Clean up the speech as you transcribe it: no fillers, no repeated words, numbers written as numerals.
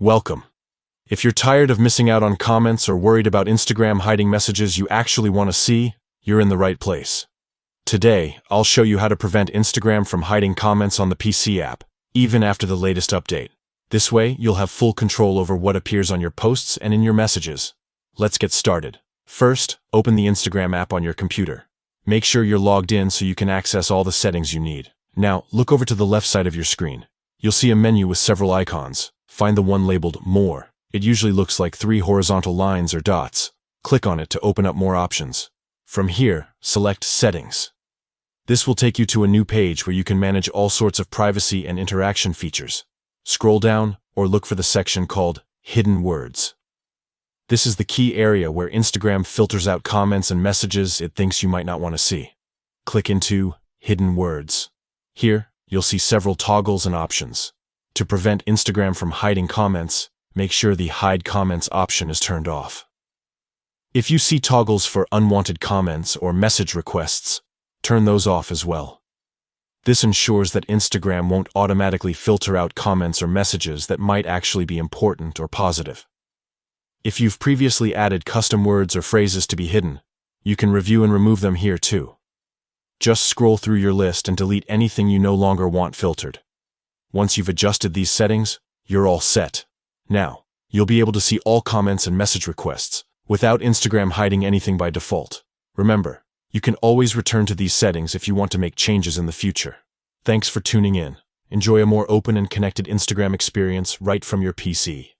Welcome. If you're tired of missing out on comments or worried about Instagram hiding messages you actually want to see, you're in the right place. Today, I'll show you how to prevent Instagram from hiding comments on the PC app, even after the latest update. This way, you'll have full control over what appears on your posts and in your messages. Let's get started. First, open the Instagram app on your computer. Make sure you're logged in so you can access all the settings you need. Now, look over to the left side of your screen. You'll see a menu with several icons. Find the one labeled More. It usually looks like 3 horizontal lines or dots. Click on it to open up more options. From here, select Settings. This will take you to a new page where you can manage all sorts of privacy and interaction features. Scroll down or look for the section called Hidden Words. This is the key area where Instagram filters out comments and messages it thinks you might not want to see. Click into Hidden Words. Here, you'll see several toggles and options. To prevent Instagram from hiding comments, make sure the Hide Comments option is turned off. If you see toggles for unwanted comments or message requests, turn those off as well. This ensures that Instagram won't automatically filter out comments or messages that might actually be important or positive. If you've previously added custom words or phrases to be hidden, you can review and remove them here too. Just scroll through your list and delete anything you no longer want filtered. Once you've adjusted these settings, you're all set. Now, you'll be able to see all comments and message requests without Instagram hiding anything by default. Remember, you can always return to these settings if you want to make changes in the future. Thanks for tuning in. Enjoy a more open and connected Instagram experience right from your PC.